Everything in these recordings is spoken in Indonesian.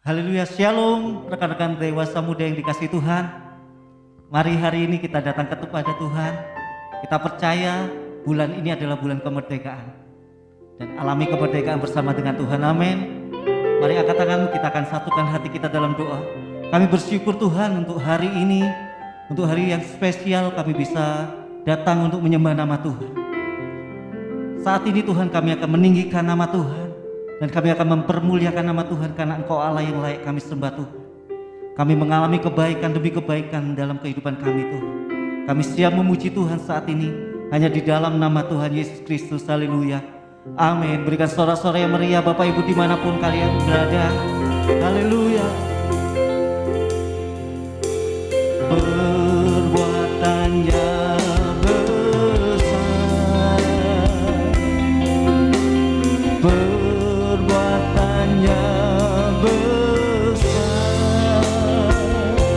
Haleluya, shalom rekan-rekan dewasa muda yang dikasihi Tuhan. Mari hari ini kita datang kepada Tuhan. Kita percaya bulan ini adalah bulan kemerdekaan. Dan alami kemerdekaan bersama dengan Tuhan, amin. Mari angkat tanganmu, kita akan satukan hati kita dalam doa. Kami bersyukur Tuhan untuk hari ini, untuk hari yang spesial kami bisa datang untuk menyembah nama Tuhan. Saat ini Tuhan, kami akan meninggikan nama Tuhan. Dan kami akan mempermuliakan nama Tuhan karena Engkau Allah yang layak kami sembah Tuhan. Kami mengalami kebaikan demi kebaikan dalam kehidupan kami Tuhan. Kami siap memuji Tuhan saat ini hanya di dalam nama Tuhan Yesus Kristus. Haleluya, amin. Berikan sorak-sorai yang meriah Bapak Ibu dimanapun kalian berada. Haleluya. Perbuatannya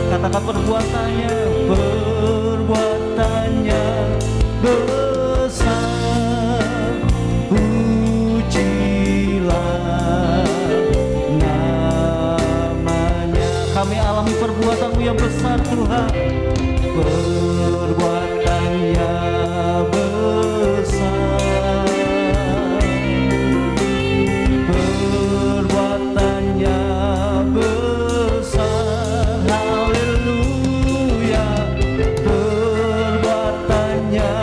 katakan perbuatannya besar, pujilah namanya. Kami alami perbuatan-Mu yang besar Tuhan. Perbuatannya besar, perbuatannya besar. Haleluya, perbuatannya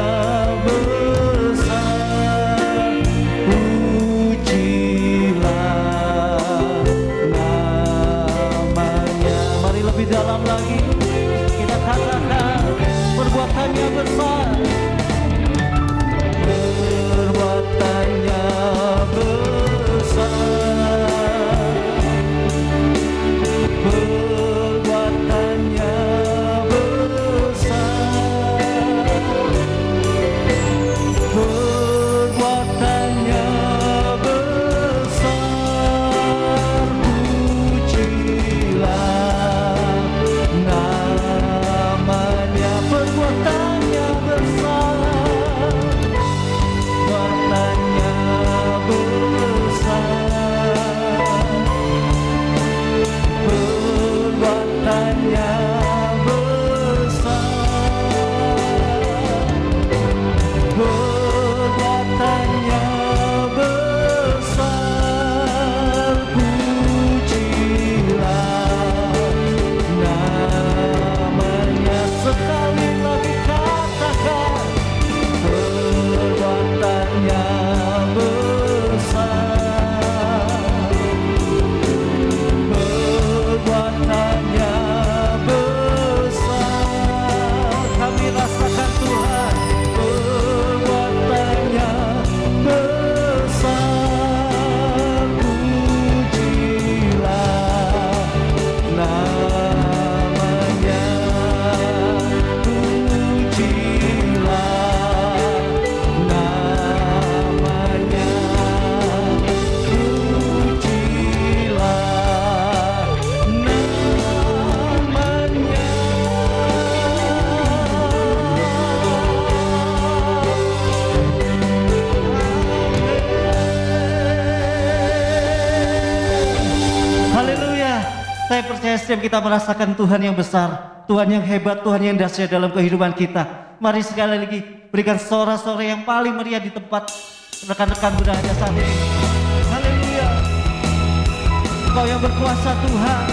besar, pujilah namanya. Mari lebih dalam lagi kita katakan perbuatannya besar, perbuatannya besar, perbuatannya besar, perbuatannya besar, pujilah namanya. Perbuatannya besar, perbuatannya besar, perbuatannya besar, perbuatannya besar, pujilah namanya. Sekali lagi katakan perbuatannya besar, perbuatannya besar. Kami rasakan Tuhan, perbuatannya besar, pujilah namanya, pujilah namanya, pujilah namanya. Haleluya. Saya percaya setiap kita merasakan Tuhan yang besar, Tuhan yang hebat, Tuhan yang dahsyat dalam kehidupan kita. Mari sekali lagi berikan sorak-sorai yang paling meriah di tempat rekan-rekan berada saat ini. Haleluya. Engkau yang berkuasa Tuhan,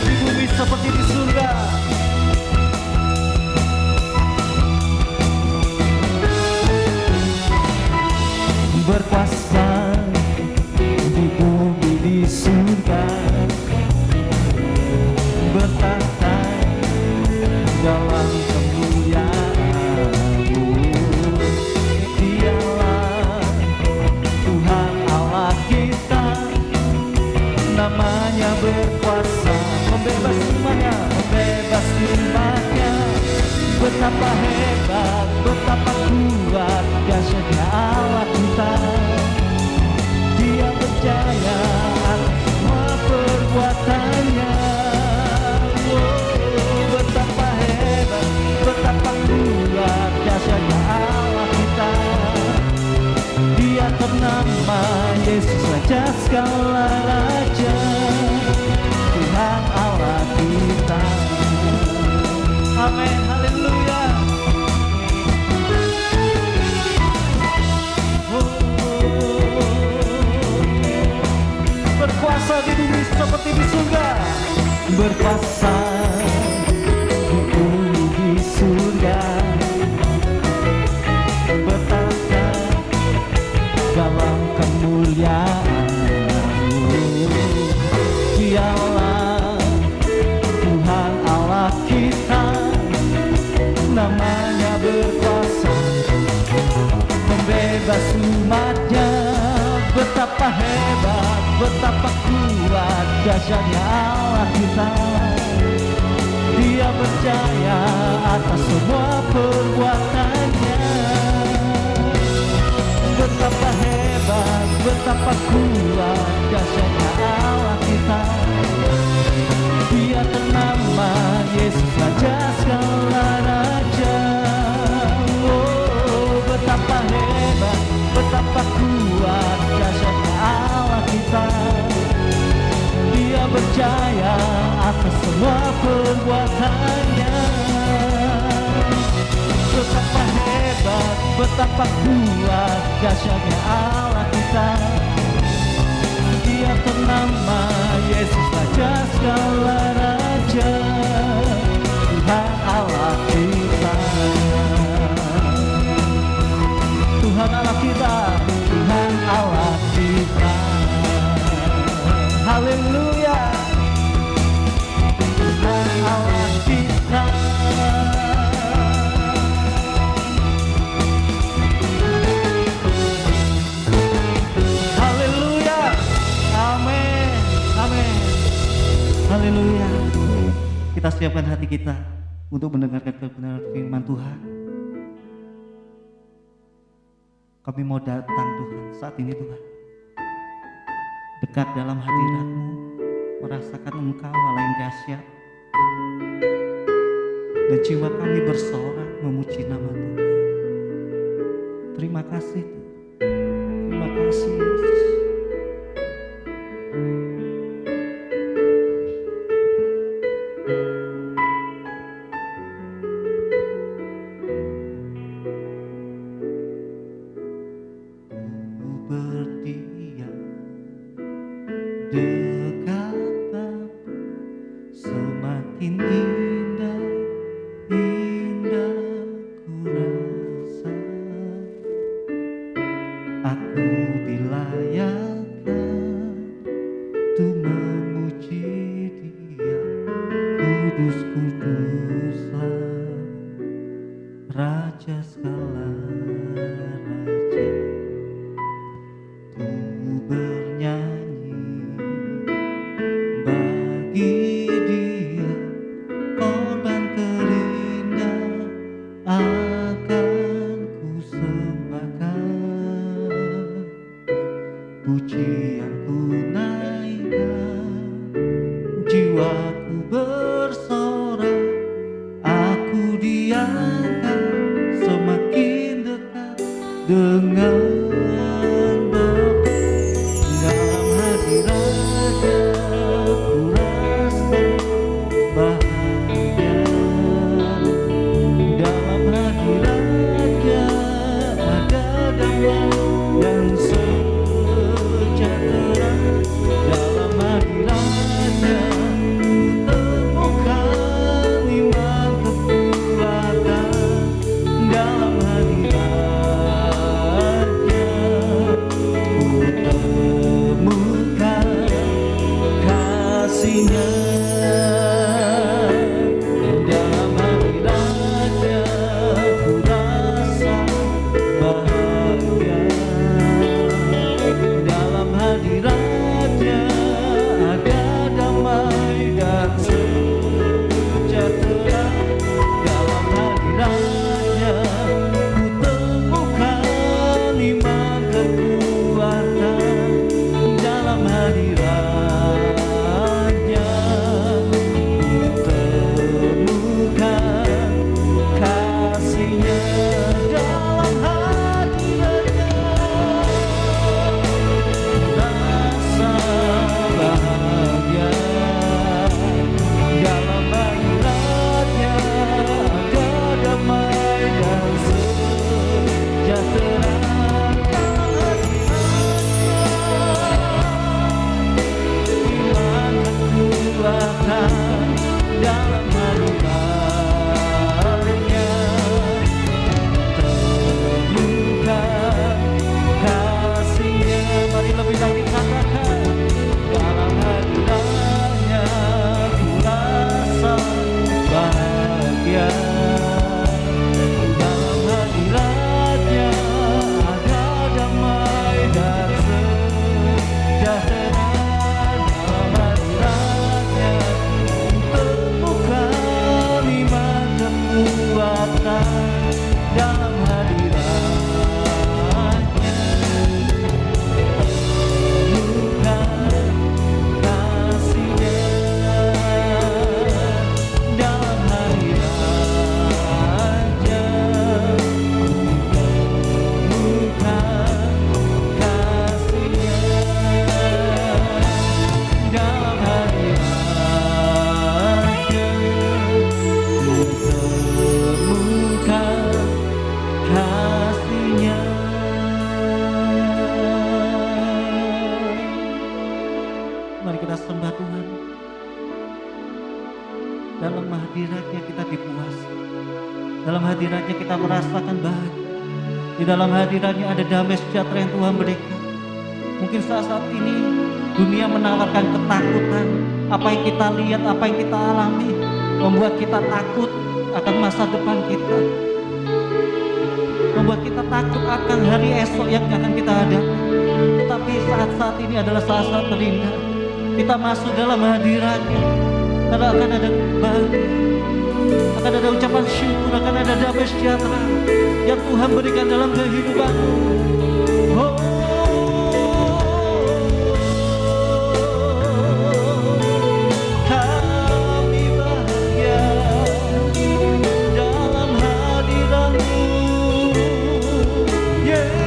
di bumi seperti di surga. Berkuasa di bumi di surga, bertahta dalam kemuliaan-Mu. Dialah Tuhan Allah kita, namanya berkuasa, membebas imannya, membebas imannya. Betapa hebat, betapa kuat, dahsyatnya Allah kita. Dia percaya atas semua perbuatannya. Betapa hebat, betapa kuat, dahsyatnya Allah kita. Dia ternama Yesus Raja segala raja. bumi seperti di surga. Berkuasa di bumi di surga, bertata dalam kemuliaan-Mu. Dialah Tuhan Allah kita, namanya berkuasa membebas umatnya. Betapa hebat, betapa kuat dahsyatnya Allah kita. Dia percaya atas semua perbuatannya. Betapa hebat, betapa kuat dahsyatnya Allah kita. Dia ternama Yesus Raja segala raja. Oh, betapa hebat, betapa kuat dahsyatnya Allah kita. Dia percaya atas semua perbuatannya. Betapa hebat, betapa kuat dahsyatnya Allah kita. Dia ternama Yesus Raja segala raja, Tuhan Allah kita. Tuhan Allah kita, Tuhan Allah kita. Haleluya, Tuhan Allah kita. Haleluya, amin, amin. Haleluya. Kita siapkan hati kita untuk mendengarkan kebenaran firman Tuhan. Kami mau datang Tuhan saat ini Tuhan, dekat dalam hadirat-Mu, merasakan Engkau Allah yang dahsyat, dan jiwa kami bersorak memuji nama Tuhan. Terima kasih Tuhan, terima kasih Yesus. Dekat Bapa semakin indah, indah ku rasa. Aku dilayakkan untuk memuji Dia. Kudus, kuduslah Raja segala raja. Ku bernyanyi bagi Dia, korban terindah akan ku sembahkan. Pujian ku naikkan, jiwaku bersorak. Aku diangkat semakin dekat dengan dalam hadirat-Nya. Ku rasa bahagia, dalam hadirat-Nya ada damai yang sejahtera. Dalam hadirat-Nya ku temukan iman kekuatan. Dalam hadirat-Nya ku temukan kasih-Nya. Dalam hadirat-Nya ku rasa bahagia. Dalam hadirat-Nya ada damai dan sejahtera. Dalam hadirat-Nya ku temukan iman kekuatan. Dalam hadirat-Nya Tuhan. Dalam hadiratnya kita dipuasi. Dalam hadiratnya kita merasakan bahagia. Di dalam hadiratnya ada damai sejahtera yang Tuhan berikan. Mungkin saat ini dunia menawarkan ketakutan. Apa yang kita lihat, apa yang kita alami membuat kita takut akan masa depan kita. Membuat kita takut akan hari esok yang akan kita hadapi. Tetapi saat-saat ini adalah saat-saat terindah. Kita masuk dalam hadiratnya. Karena akan ada bahagia, akan ada ucapan syukur, akan ada damai sejahtera yang Tuhan berikan dalam kehidupanmu. Oh, kami bahagia dalam hadirat-Mu, Yesus.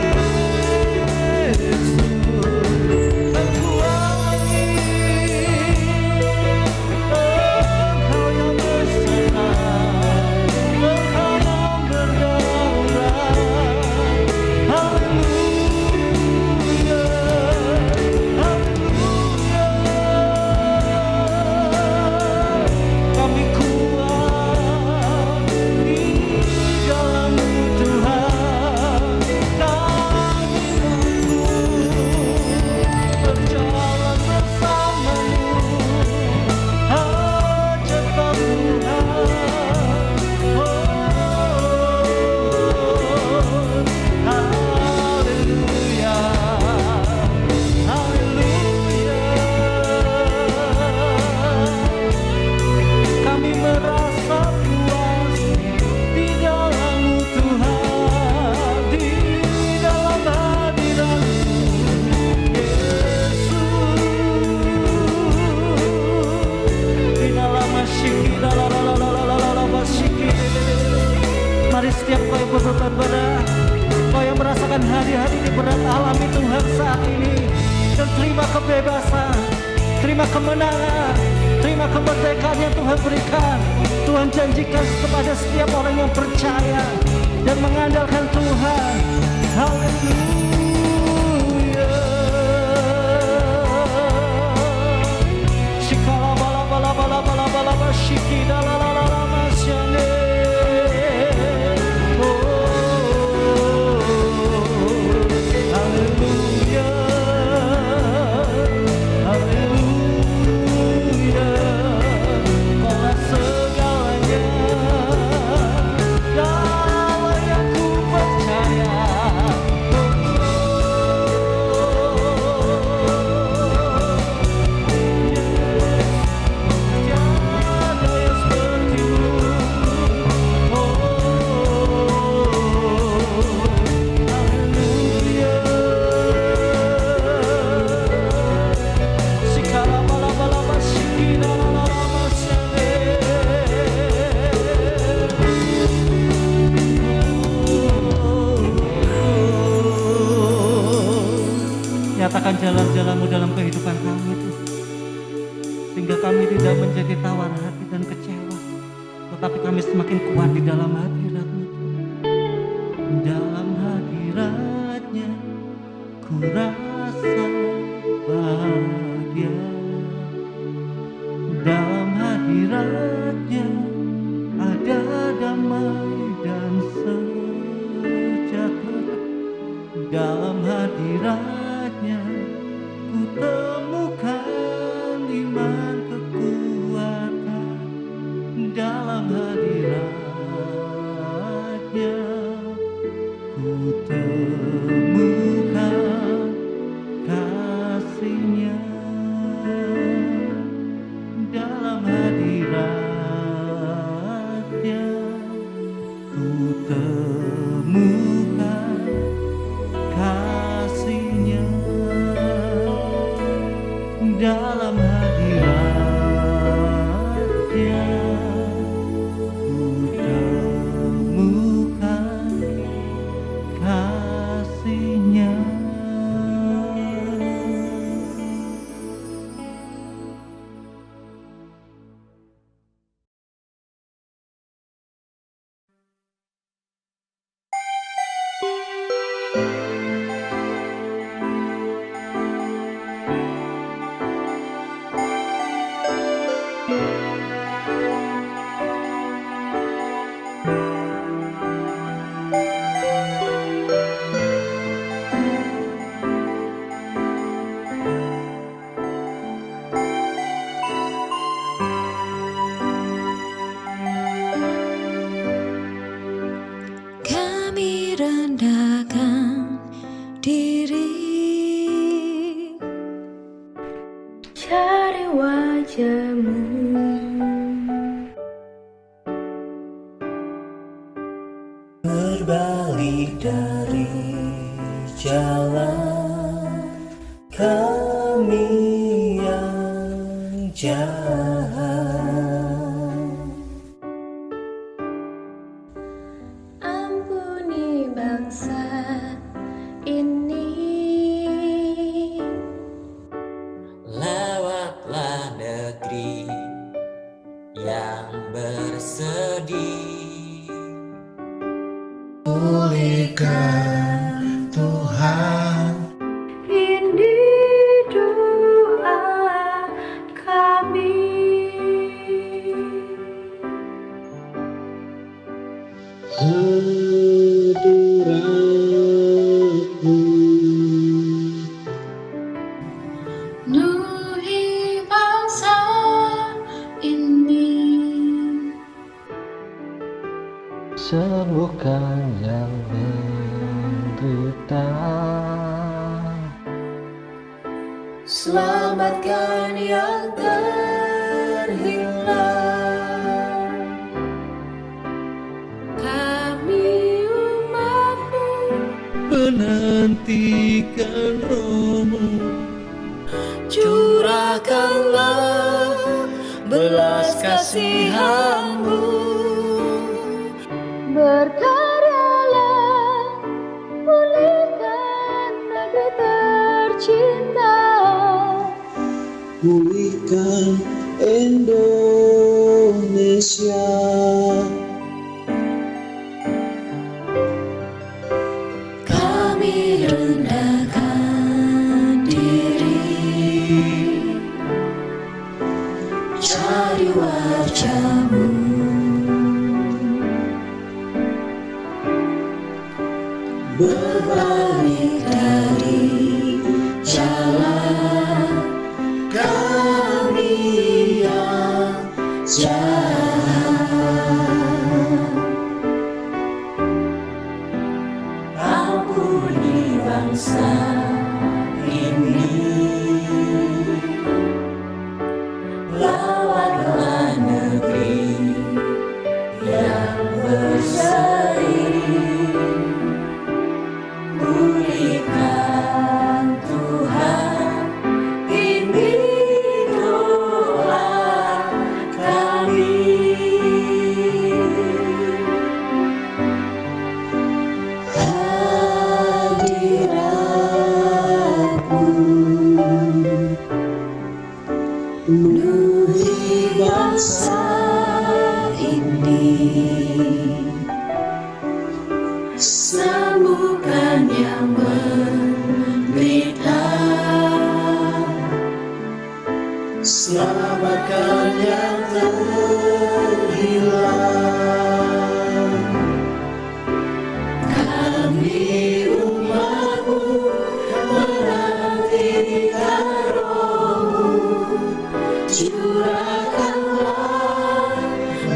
Mari setiap kau yang bertobat berat, kau yang merasakan hari-hari ini berat, alami Tuhan saat ini. Dan terima kebebasan, terima kemenangan, terima kemerdekaan yang Tuhan berikan. Tuhan janjikan kepada setiap orang yang percaya dan mengandalkan Tuhan. Haleluya. Shikala bala bala bala bala bala bala shikida la la la la masyane. Nyatakan jalan-jalan-Mu dalam kehidupan kami Tuhan, sehingga kami tidak menjadi tawar hati dan kecewa, tetapi kami semakin kuat di dalam hadirat-Mu. Dalam hadirat-Nya ku rasa bahagia. Dalam hadirat-Nya ada damai dan sejahtera. Dalam hadirat-Nya ku temukan iman kekuatan. Dalam hadirat-Nya ku temukan kasih-Nya. Dalam hadirat-Nya ku temukan kasih-Nya. Dalam hadirat-Nya ku temukan kasih-Nya. padamu. Berbalik dari jalan kami yang jahat, Ampuni bangsa ini. lewatlah negeri yang bersedih. Pulihkan Tuhan, Ini doa kami. saudaraku. Penuhi bangsa ini. Sembuhkan yang menderita, selamatkan yang terhilang. Kami umat-Mu, Menantikan Roh-Mu, curahkanlah belas kasihan-Mu. berkaryalah, pulihkan negeri tercinta. Pulihkan Indonesia. Kami rendahkan diri, cari wajah-Mu. Berbalik dari jalan kami yang jahat, ampuni bangsa ini. Lawanlah negeri yang berseri. Pulihkan Tuhan, ini doa kami. Hadiratmu penuhi bangsa ini. Sembuhkan yang menderita, Selamatkan yang terhilang. kami umat-Mu, menantikan Roh-Mu, curahkanlah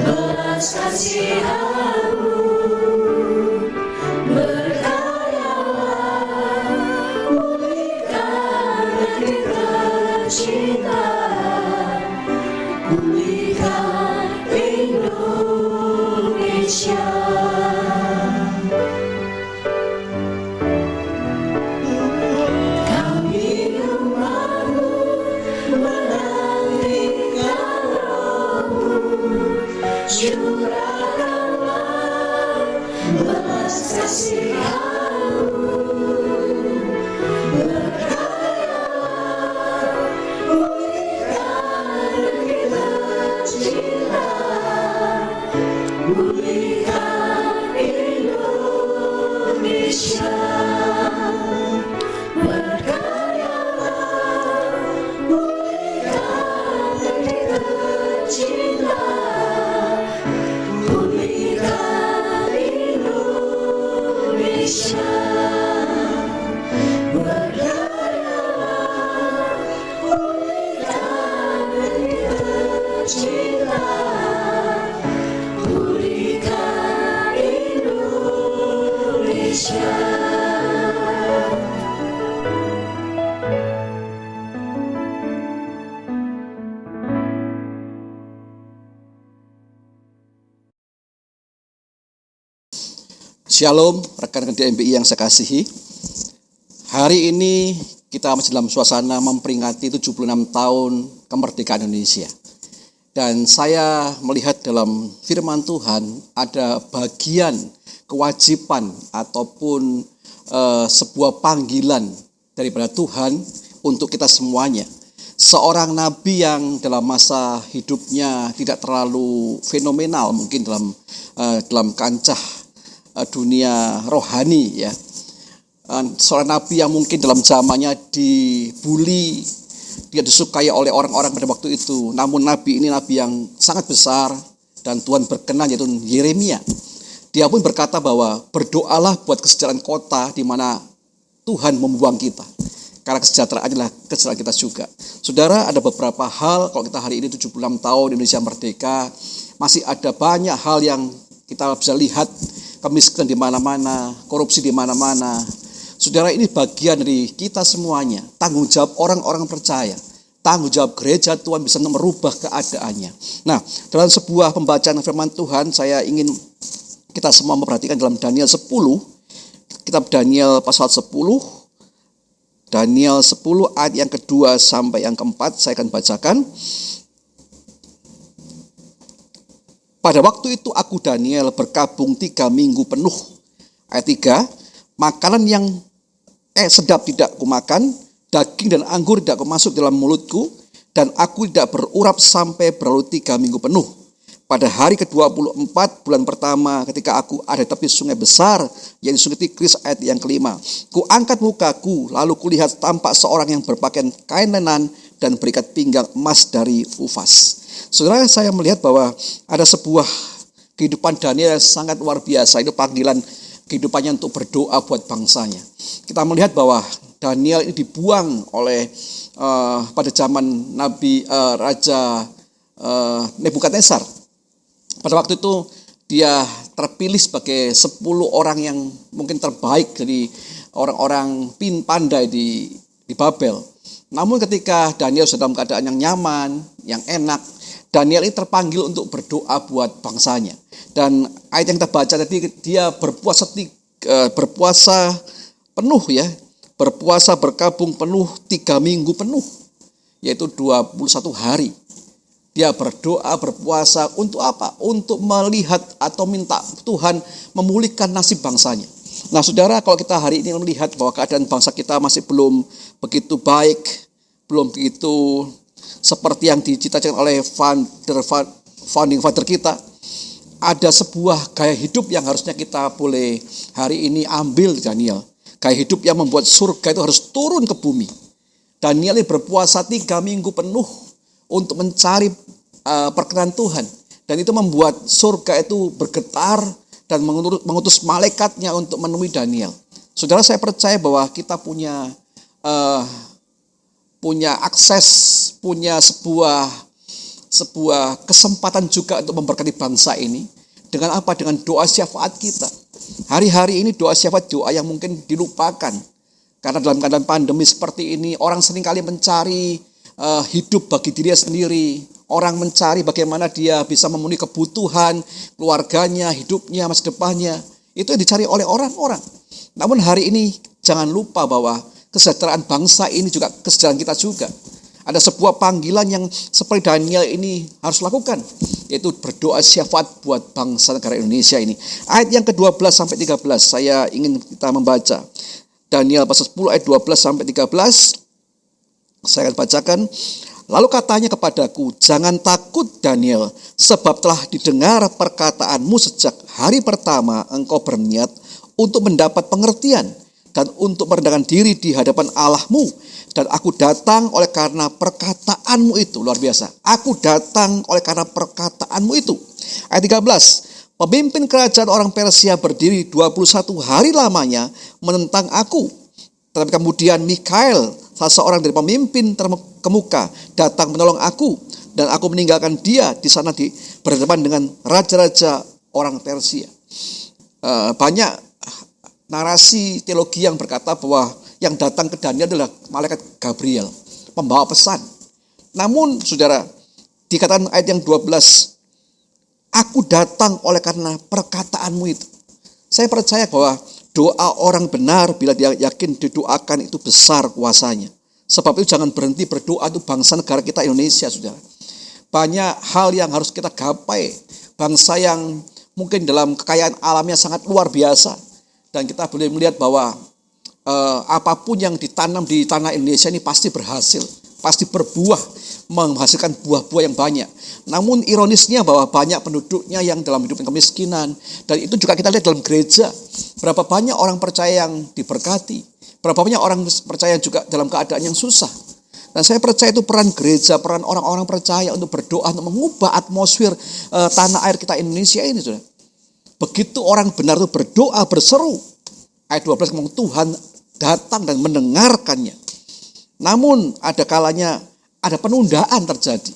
belas kasihan-Mu. Berkaryalah, pulihkan negeri tercinta. Pulihkan Indonesia. Kami umat-Mu, menantikan Roh-Mu, curahkanlah belas kasihan-Mu. Berkaryalah, pulihkan negeri tercinta. Pulihkan Indonesia. Berkaryalah, pulihkan negeri tercinta. Pulihkan Indonesia. Berkaryalah, pulihkan negeri tercinta. Pulihkan Indonesia. Shalom, rekan-rekan DMBI yang saya kasihi. Hari ini kita masih dalam suasana memperingati 76 tahun kemerdekaan Indonesia. Dan saya melihat dalam firman Tuhan ada bagian kewajiban ataupun sebuah panggilan daripada Tuhan untuk kita semuanya. Seorang nabi yang dalam masa hidupnya tidak terlalu fenomenal mungkin dalam kancah dunia rohani ya. Seorang nabi yang mungkin dalam zamannya dibully, dia disukai oleh orang-orang pada waktu itu. Namun nabi ini nabi yang sangat besar dan Tuhan berkenan, yaitu Yeremia. Dia pun berkata bahwa berdoalah buat kesejahteraan kota di mana Tuhan membuang kita. Karena kesejahteraan adalah kesejahteraan kita juga. Saudara, ada beberapa hal, kalau kita hari ini 76 tahun Indonesia merdeka, masih ada banyak hal yang kita bisa lihat, kemiskinan di mana-mana, korupsi di mana-mana. Saudara, ini bagian dari kita semuanya, tanggung jawab orang-orang percaya, tanggung jawab gereja Tuhan bisa merubah keadaannya. Nah, dalam sebuah pembacaan firman Tuhan, saya ingin kita semua memperhatikan dalam Daniel 10, kitab Daniel pasal 10, Daniel 10 ayat yang kedua sampai yang keempat, saya akan bacakan. Pada waktu itu aku Daniel berkabung 3 minggu penuh. Ayat 3, makanan yang sedap tidak kumakan, daging dan anggur tidak kumasuk dalam mulutku, dan aku tidak berurap sampai berlalu 3 minggu penuh. Pada hari ke-24 bulan pertama ketika aku ada di tepi sungai besar, yaitu sungai Tigris, ayat yang kelima. Ku angkat mukaku, lalu kulihat tampak seorang yang berpakaian kain lenan dan berikat pinggang emas dari Ufas. Saudara, saya melihat bahwa ada sebuah kehidupan Daniel yang sangat luar biasa. Itu panggilan kehidupannya untuk berdoa buat bangsanya. Kita melihat bahwa Daniel ini dibuang oleh pada zaman Raja Nebukadnezar. Pada waktu itu dia terpilih sebagai 10 orang yang mungkin terbaik dari orang-orang pandai di Babel. Namun ketika Daniel sedang dalam keadaan yang nyaman, yang enak, Daniel ini terpanggil untuk berdoa buat bangsanya. Dan ayat yang kita baca tadi, dia berpuasa penuh ya, berpuasa berkabung penuh 3 minggu penuh, yaitu 21 hari. Dia berdoa, berpuasa untuk apa? Untuk melihat atau minta Tuhan memulihkan nasib bangsanya. Nah saudara, kalau kita hari ini melihat bahwa keadaan bangsa kita masih belum begitu baik, belum begitu seperti yang dicita-citakan oleh founding father kita, ada sebuah gaya hidup yang harusnya kita boleh hari ini ambil Daniel. Gaya hidup yang membuat surga itu harus turun ke bumi. Daniel ini berpuasa 3 minggu penuh untuk mencari perkenan Tuhan. Dan itu membuat surga itu bergetar dan mengutus malaikatnya untuk menemui Daniel. Saudara, saya percaya bahwa kita punya akses, punya sebuah kesempatan juga untuk memberkati bangsa ini. Dengan apa? Dengan doa syafaat kita. Hari-hari ini doa syafaat, doa yang mungkin dilupakan. Karena dalam keadaan pandemi seperti ini, orang seringkali mencari hidup bagi dirinya sendiri. Orang mencari bagaimana dia bisa memenuhi kebutuhan keluarganya, hidupnya, masa depannya. Itu yang dicari oleh orang-orang. Namun hari ini jangan lupa bahwa kesejahteraan bangsa ini juga kesejahteraan kita juga. Ada sebuah panggilan yang seperti Daniel ini harus lakukan, yaitu berdoa syafaat buat bangsa negara Indonesia ini. Ayat yang ke-12 sampai 13 saya ingin kita membaca. Daniel pasal 10 ayat 12 sampai 13. Saya akan bacakan. Lalu katanya kepadaku, jangan takut Daniel, sebab telah didengar perkataanmu sejak hari pertama engkau berniat untuk mendapat pengertian dan untuk merendahkan diri di hadapan Allahmu. Dan aku datang oleh karena perkataanmu itu. Luar biasa. Aku datang oleh karena perkataanmu itu. Ayat 13. Pemimpin kerajaan orang Persia berdiri 21 hari lamanya menentang aku. Tetapi kemudian Mikael, salah seorang dari pemimpin terkemuka, datang menolong aku. Dan aku meninggalkan dia di sana berhadapan dengan raja-raja orang Persia. Banyak narasi teologi yang berkata bahwa yang datang ke Daniel adalah malaikat Gabriel, pembawa pesan. Namun saudara, dikatakan ayat yang 12, aku datang oleh karena perkataanmu itu. Saya percaya bahwa doa orang benar bila dia yakin didoakan itu besar kuasanya. Sebab itu jangan berhenti berdoa untuk bangsa negara kita Indonesia, saudara. Banyak hal yang harus kita gapai. Bangsa yang mungkin dalam kekayaan alamnya sangat luar biasa. Dan kita boleh melihat bahwa apapun yang ditanam di tanah Indonesia ini pasti berhasil. Pasti berbuah, menghasilkan buah-buah yang banyak. Namun ironisnya bahwa banyak penduduknya yang dalam hidup kemiskinan. Dan itu juga kita lihat dalam gereja. Berapa banyak orang percaya yang diberkati. Berapa banyak orang percaya juga dalam keadaan yang susah. Dan saya percaya itu peran gereja, peran orang-orang percaya untuk berdoa, untuk mengubah atmosfer tanah air kita Indonesia ini. Saudara. Begitu orang benar itu berdoa, berseru. Ayat 12 ngomong Tuhan datang dan mendengarkannya. Namun ada kalanya ada penundaan terjadi.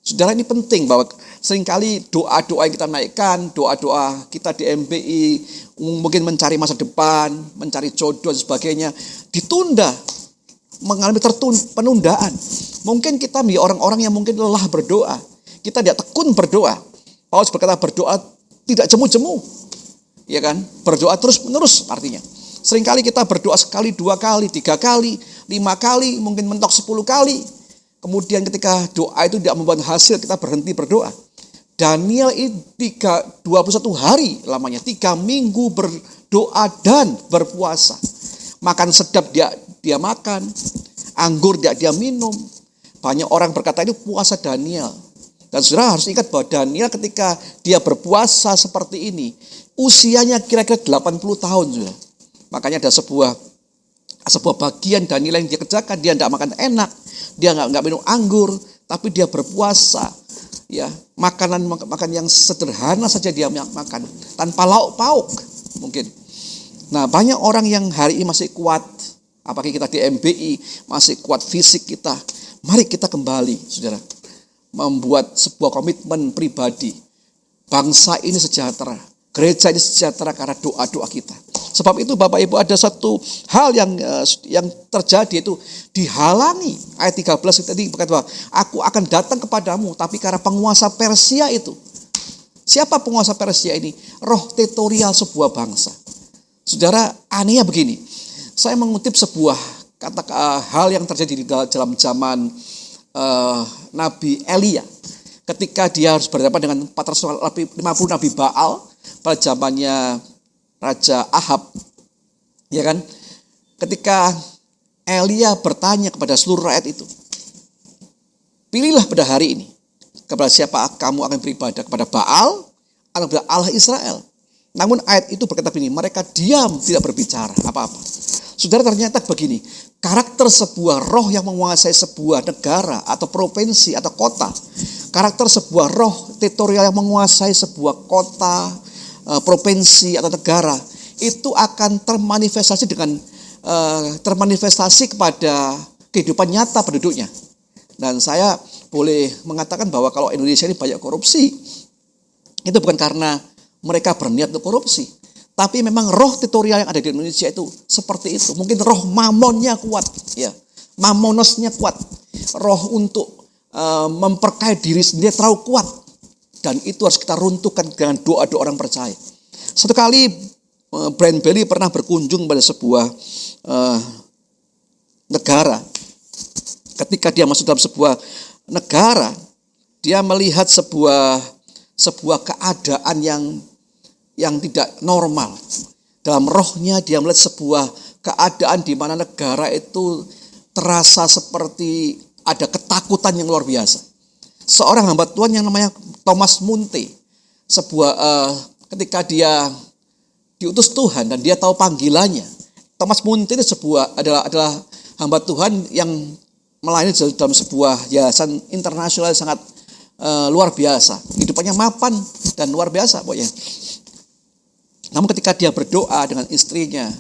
Saudara, ini penting bahwa seringkali doa-doa yang kita naikkan, doa-doa kita di MBI, mungkin mencari masa depan, mencari jodoh dan sebagainya, ditunda, mengalami penundaan. Mungkin kita menjadi orang-orang yang mungkin lelah berdoa. Kita tidak tekun berdoa. Paulus berkata berdoa tidak jemu-jemu. Ya kan? Berdoa terus-menerus artinya. Seringkali kita berdoa sekali, 2 kali, 3 kali, 5 kali, mungkin mentok 10 kali. Kemudian ketika doa itu tidak membuat hasil, kita berhenti berdoa. Daniel ini 21 hari lamanya, 3 minggu berdoa dan berpuasa. Makan sedap dia makan, anggur dia minum. Banyak orang berkata itu puasa Daniel. Dan saudara harus ingat bahwa Daniel ketika dia berpuasa seperti ini, usianya kira-kira 80 tahun. Saudara. Makanya ada sebuah bagian Daniel yang dia kerjakan, dia tidak makan enak, dia nggak minum anggur, tapi dia berpuasa, ya makan yang sederhana saja dia makan, tanpa lauk pauk mungkin. Nah banyak orang yang hari ini masih kuat, apalagi kita di MBI masih kuat fisik kita. Mari kita kembali, saudara, membuat sebuah komitmen pribadi. Bangsa ini sejahtera, gereja ini sejahtera karena doa-doa kita. Sebab itu Bapak Ibu ada satu hal yang terjadi itu dihalangi. Ayat 13 tadi berkata bahwa aku akan datang kepadamu, tapi karena penguasa Persia itu. Siapa penguasa Persia ini? Roh tetorial sebuah bangsa. Saudara, anehnya begini. Saya mengutip sebuah hal yang terjadi di dalam zaman Nabi Elia. Ketika dia harus berhadapan dengan 450 Nabi Baal pada zamannya Raja Ahab, ya kan? Ketika Elia bertanya kepada seluruh rakyat itu, pilihlah pada hari ini kepada siapa kamu akan beribadah, kepada Baal atau kepada Allah Israel. Namun ayat itu berkata begini, mereka diam tidak berbicara apa-apa. Saudara, ternyata begini, karakter sebuah roh yang menguasai sebuah negara atau provinsi atau kota, karakter sebuah roh tetorial yang menguasai sebuah kota, provinsi atau negara itu akan termanifestasi kepada kehidupan nyata penduduknya. Dan saya boleh mengatakan bahwa kalau Indonesia ini banyak korupsi, itu bukan karena mereka berniat untuk korupsi, tapi memang roh tetorial yang ada di Indonesia itu seperti itu. Mungkin roh mamonnya kuat, ya, mamonosnya kuat, roh untuk memperkaya diri sendiri terlalu kuat. Dan itu harus kita runtuhkan dengan doa-doa orang percaya. Satu kali Brian Bailey pernah berkunjung pada sebuah negara. Ketika dia masuk dalam sebuah negara, dia melihat sebuah keadaan yang tidak normal. Dalam rohnya dia melihat sebuah keadaan di mana negara itu terasa seperti ada ketakutan yang luar biasa. Seorang hamba Tuhan yang namanya Thomas Munte, ketika dia diutus Tuhan dan dia tahu panggilannya. Thomas Munte itu adalah hamba Tuhan yang melayani dalam sebuah yayasan internasional yang sangat luar biasa. Hidupannya mapan dan luar biasa pokoknya. Namun ketika dia berdoa dengan istrinya,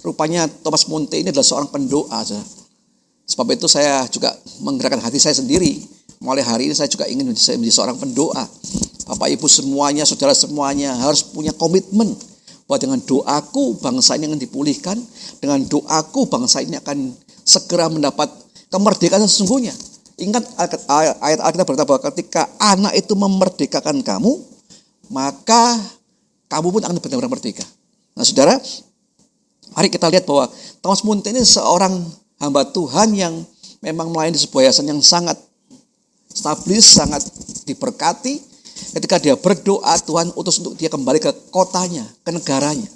rupanya Thomas Munte ini adalah seorang pendoa. Sebab itu saya juga menggerakkan hati saya sendiri. Mulai hari ini saya juga ingin menjadi seorang pendoa. Bapak Ibu semuanya, saudara semuanya harus punya komitmen bahwa dengan doaku bangsa ini akan dipulihkan. Dengan doaku bangsa ini akan segera mendapat kemerdekaan sesungguhnya. Ingat ayat Alkitab berkata bahwa ketika anak itu memerdekakan kamu, maka kamu pun akan benar-benar merdeka. Nah saudara, mari kita lihat bahwa Thomas Munte ini seorang hamba Tuhan yang memang melayani di sebuah yayasan yang sangat stabilis, sangat diberkati. Ketika dia berdoa, Tuhan utus untuk dia kembali ke kotanya, ke negaranya.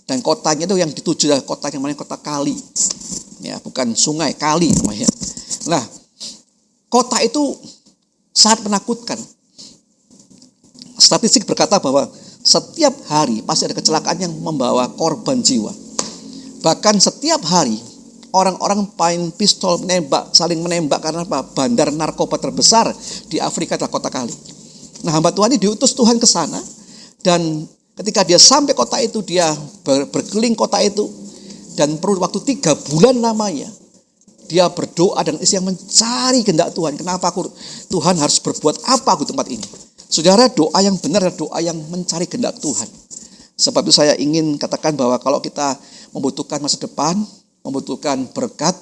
Dan kotanya itu yang dituju adalah kota yang namanya kota Kali. Ya, bukan sungai, Kali namanya. Nah, kota itu sangat menakutkan. Statistik berkata bahwa setiap hari pasti ada kecelakaan yang membawa korban jiwa. Bahkan setiap hari orang-orang main pistol menembak, saling menembak karena apa? Bandar narkoba terbesar di Afrika adalah kota Kali. Nah, hamba Tuhan ini diutus Tuhan ke sana, dan ketika dia sampai kota itu, dia berkeliling kota itu, dan perlu waktu 3 bulan lamanya. Dia berdoa dan isi yang mencari kehendak Tuhan. Kenapa Tuhan harus berbuat apa di tempat ini? Saudara, doa yang benar adalah doa yang mencari kehendak Tuhan. Sebab itu saya ingin katakan bahwa kalau kita membutuhkan masa depan, membutuhkan berkat,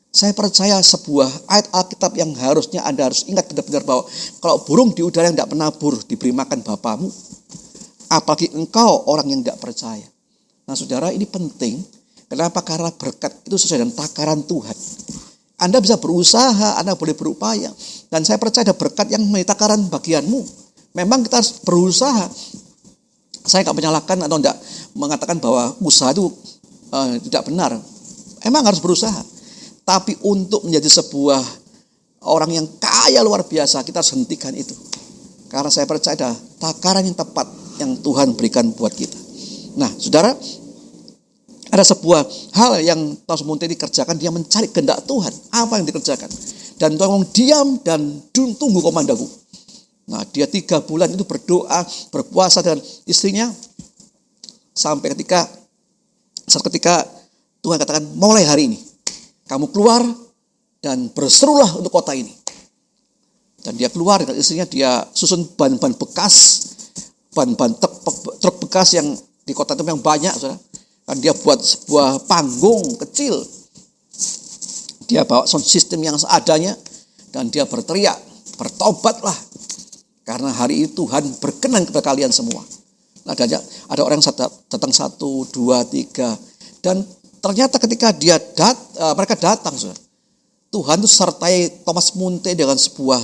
saya percaya sebuah ayat Alkitab yang harusnya Anda harus ingat benar-benar bahwa kalau burung di udara yang tidak penabur diberi makan Bapamu, apalagi engkau orang yang tidak percaya. Nah saudara, ini penting. Kenapa? Karena berkat itu sesuai dengan takaran Tuhan. Anda bisa berusaha, Anda boleh berupaya. Dan saya percaya ada berkat yang menjadi takaran bagianmu. Memang kita harus berusaha. Saya tidak menyalahkan atau tidak mengatakan bahwa usaha itu tidak benar. Emang harus berusaha. Tapi untuk menjadi sebuah orang yang kaya luar biasa, kita harus hentikan itu. Karena saya percaya ada takaran yang tepat yang Tuhan berikan buat kita. Nah, saudara, ada sebuah hal yang Thomas Munte dikerjakan, dia mencari kehendak Tuhan. Apa yang dikerjakan? Dan tolong diam dan tunggu komandaku. Nah, dia 3 bulan itu berdoa, berpuasa dengan istrinya, sampai ketika Tuhan katakan, mulai hari ini kamu keluar dan berserulah untuk kota ini. Dan dia keluar dengan istrinya, dia susun ban-ban bekas, ban-ban truk bekas yang di kota itu yang banyak, saudara. Dan dia buat sebuah panggung kecil. Dia bawa sound system yang seadanya, dan dia berteriak, bertobatlah. Karena hari itu Tuhan berkenan kepada kalian semua. Nah, ada orang yang datang 1, 2, 3. Dan ternyata ketika mereka datang, saudara, Tuhan itu sertai Thomas Munte dengan sebuah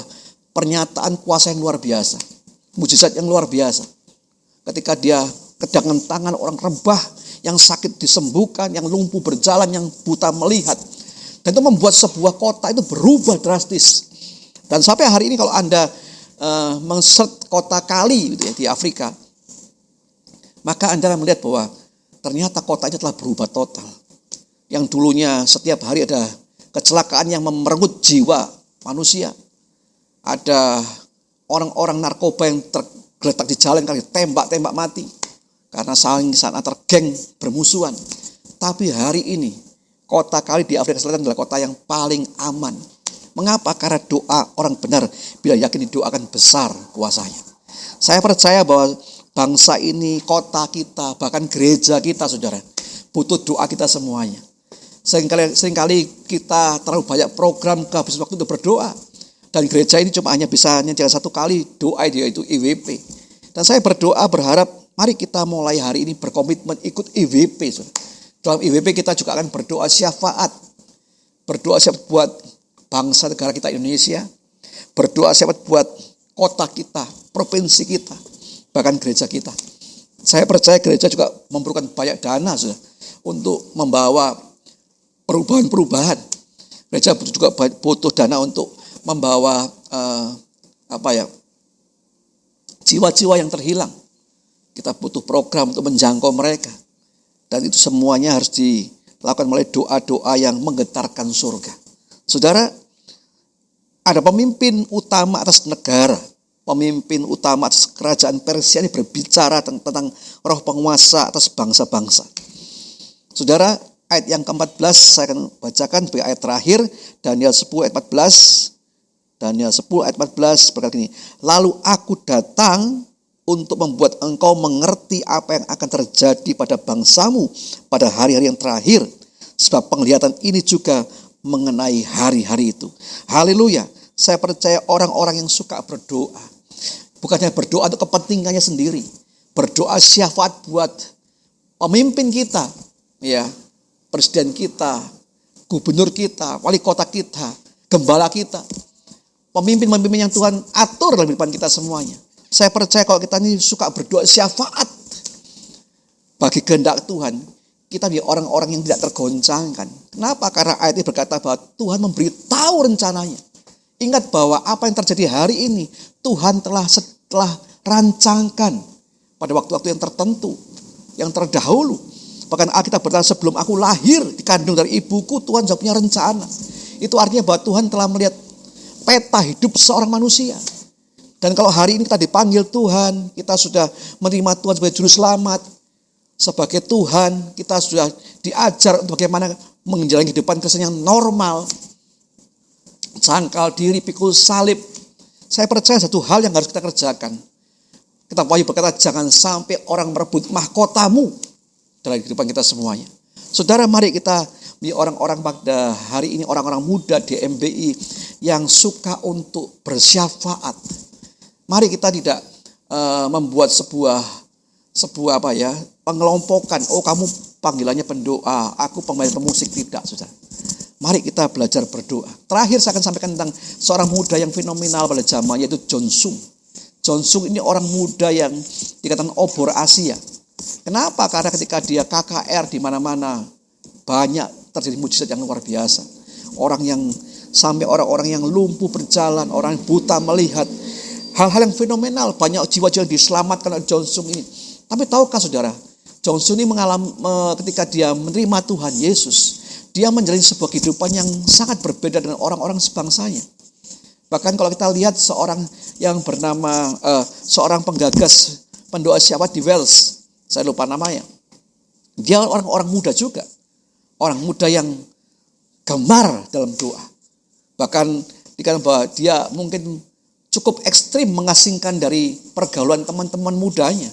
pernyataan kuasa yang luar biasa. Mujizat yang luar biasa. Ketika dia dengan tangan orang rebah, yang sakit disembuhkan, yang lumpuh berjalan, yang buta melihat. Dan itu membuat sebuah kota itu berubah drastis. Dan sampai hari ini kalau Anda meng-search kota Kali gitu ya, di Afrika, maka Anda melihat bahwa ternyata kotanya telah berubah total. Yang dulunya setiap hari ada kecelakaan yang memerenggut jiwa manusia. Ada orang-orang narkoba yang tergeletak di jalan kali tembak-tembak mati. Karena saling antar geng bermusuhan. Tapi hari ini kota Kali di Afrika Selatan adalah kota yang paling aman. Mengapa? Karena doa orang benar bila yakin didoakan besar kuasanya. Saya percaya bahwa bangsa ini, kota kita, bahkan gereja kita, saudara, butuh doa kita semuanya. Seringkali kita terlalu banyak program kehabisan waktu untuk berdoa. Dan gereja ini cuma hanya bisa jangan 1 kali doa, yaitu IWP. Dan saya berdoa berharap mari kita mulai hari ini berkomitmen ikut IWP. Saudara. Dalam IWP kita juga akan berdoa syafaat. Berdoa syafaat buat bangsa negara kita Indonesia. Berdoa syafaat buat kota kita, provinsi kita, bahkan gereja kita. Saya percaya gereja juga memerlukan banyak dana, saudara, untuk membawa perubahan-perubahan. Gereja juga butuh dana untuk membawa jiwa-jiwa yang terhilang. Kita butuh program untuk menjangkau mereka. Dan itu semuanya harus dilakukan melalui doa-doa yang menggetarkan surga. Saudara, ada pemimpin utama atas negara. Pemimpin utama atas kerajaan Persia ini berbicara tentang roh penguasa atas bangsa-bangsa. Saudara, ayat yang ke-14 saya akan bacakan sebagai ayat terakhir. Daniel 10 ayat 14. Daniel 10 ayat 14 berkata gini. Lalu aku datang untuk membuat engkau mengerti apa yang akan terjadi pada bangsamu pada hari-hari yang terakhir. Sebab penglihatan ini juga mengenai hari-hari itu. Haleluya. Saya percaya orang-orang yang suka berdoa, bukan hanya berdoa untuk kepentingannya sendiri. Berdoa syafaat buat pemimpin kita, ya, presiden kita, gubernur kita, wali kota kita, gembala kita, pemimpin-pemimpin yang Tuhan atur dalam kehidupan kita semuanya. Saya percaya kalau kita ini suka berdoa syafaat bagi kehendak Tuhan, kita menjadi orang-orang yang tidak tergoncangkan. Kenapa? Karena ayat ini berkata bahwa Tuhan memberitahu rencananya. Ingat bahwa apa yang terjadi hari ini, Tuhan telah rancangkan pada waktu-waktu yang tertentu, yang terdahulu. Bahkan Alkitab berkata, sebelum aku lahir di kandung dari ibuku, Tuhan sudah punya rencana. Itu artinya bahwa Tuhan telah melihat peta hidup seorang manusia. Dan kalau hari ini kita dipanggil Tuhan, kita sudah menerima Tuhan sebagai juru selamat, sebagai Tuhan, kita sudah diajar untuk bagaimana menjalani kehidupan Kristen yang normal, cangkal diri, pikul salib. Saya percaya satu hal yang harus kita kerjakan. Kita Wahyu berkata, jangan sampai orang merebut mahkotamu dalam kehidupan kita semuanya. Saudara, mari kita menjadi orang-orang pada hari ini, orang-orang muda di MBI yang suka untuk bersyafaat. Mari kita tidak membuat sebuah pengelompokan. Oh, kamu panggilannya pendoa, aku pemain pemusik. Tidak, saudara. Mari kita belajar berdoa. Terakhir saya akan sampaikan tentang seorang muda yang fenomenal pada zaman, yaitu John Sung. John Sung ini orang muda yang dikatakan obor Asia. Kenapa? Karena ketika dia KKR di mana-mana, banyak terjadi mujizat yang luar biasa. Sampai orang-orang yang lumpuh berjalan, orang yang buta melihat. Hal-hal yang fenomenal, banyak jiwa-jiwa yang diselamatkan oleh John Sung ini. Tapi tahukah saudara, John Sung ini ketika dia menerima Tuhan Yesus, dia menjalani sebuah kehidupan yang sangat berbeda dengan orang-orang sebangsanya. Bahkan kalau kita lihat seorang yang bernama, seorang penggagas pendoa syafaat di Wales, saya lupa namanya. Dia orang-orang muda juga. Orang muda yang gemar dalam doa. Bahkan dikatakan bahwa dia mungkin cukup ekstrim mengasingkan dari pergaulan teman-teman mudanya.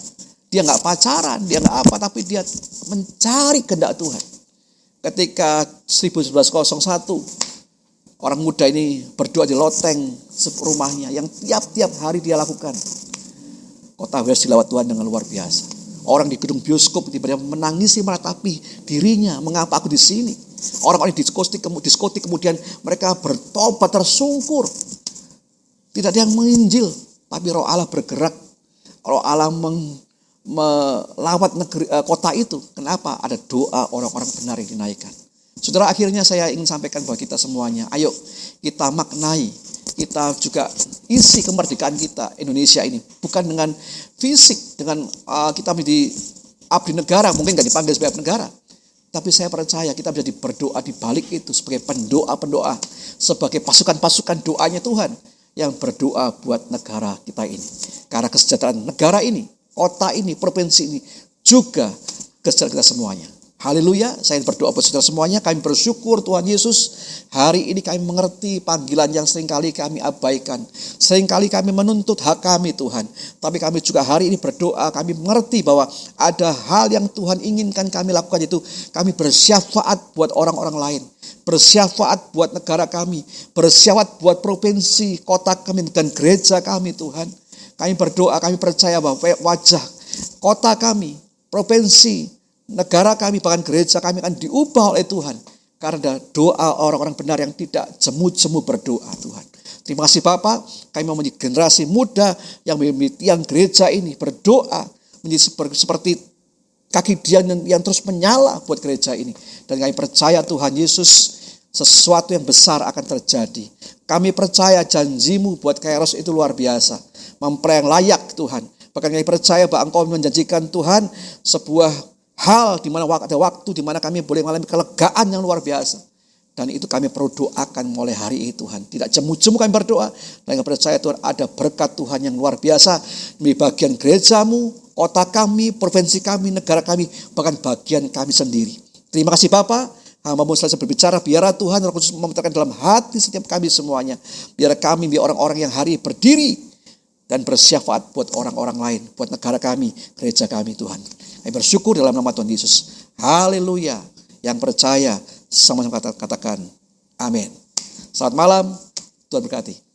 Dia nggak pacaran, dia nggak apa, tapi dia mencari kehendak Tuhan. Ketika 1901, orang muda ini berdoa di loteng rumahnya yang tiap-tiap hari dia lakukan. Kota Wales dilawat Tuhan dengan luar biasa. Orang di gedung bioskop tiba-tiba menangisi meratapi dirinya, mengapa aku di sini? Orang-orang di diskotik kemudian mereka bertobat tersungkur. Tidak ada yang menginjil, tapi Roh Allah bergerak. Roh Allah melawat kota itu. Kenapa? Ada doa orang-orang benar yang dinaikkan. Saudara, akhirnya saya ingin sampaikan bahwa kita semuanya, ayo kita maknai, kita juga isi kemerdekaan kita Indonesia ini. Bukan dengan fisik, dengan kita menjadi abdi negara, mungkin gak dipanggil sebagai abdi negara. Tapi saya percaya kita bisa berdoa di balik itu sebagai pendoa-pendoa, sebagai pasukan-pasukan doanya Tuhan yang berdoa buat negara kita ini. Karena kesejahteraan negara ini, kota ini, provinsi ini juga kesejahteraan kita semuanya. Haleluya, saya berdoa buat saudara semuanya. Kami bersyukur Tuhan Yesus, hari ini kami mengerti panggilan yang seringkali kami abaikan. Seringkali kami menuntut hak kami Tuhan. Tapi kami juga hari ini berdoa, kami mengerti bahwa ada hal yang Tuhan inginkan kami lakukan, yaitu kami bersyafaat buat orang-orang lain. Bersyafaat buat negara kami. Bersyafaat buat provinsi, kota kami, dan gereja kami Tuhan. Kami berdoa, kami percaya bahwa wajah kota kami, provinsi, negara kami, bahkan gereja kami akan diubah oleh Tuhan. Karena doa orang-orang benar yang tidak jemu-jemu berdoa Tuhan. Terima kasih Bapak, kami mau menjadi generasi muda yang memiliki tiang gereja ini berdoa menjadi seperti kaki dia yang terus menyala buat gereja ini. Dan kami percaya Tuhan Yesus, sesuatu yang besar akan terjadi. Kami percaya janjimu buat Kairos itu luar biasa. Mempelai yang layak Tuhan. Bahkan kami percaya bahwa Engkau menjanjikan Tuhan sebuah hal di mana ada waktu di mana kami boleh mengalami kelegaan yang luar biasa. Dan itu kami perlu doakan mulai hari ini Tuhan. Tidak jemu-jemu kami berdoa. Dan kami percaya Tuhan ada berkat Tuhan yang luar biasa di bagian gerejamu, kota kami, provinsi kami, negara kami, bahkan bagian kami sendiri. Terima kasih Bapa. Hamba-Mu selalu berbicara, biar Tuhan Roh Kudus memeterkan dalam hati setiap kami semuanya. Biar kami orang-orang yang hari berdiri dan bersyafaat buat orang-orang lain, buat negara kami, gereja kami Tuhan. Kami bersyukur dalam nama Tuhan Yesus. Haleluya. Yang percaya sama-sama katakan amin. Selamat malam. Tuhan berkati.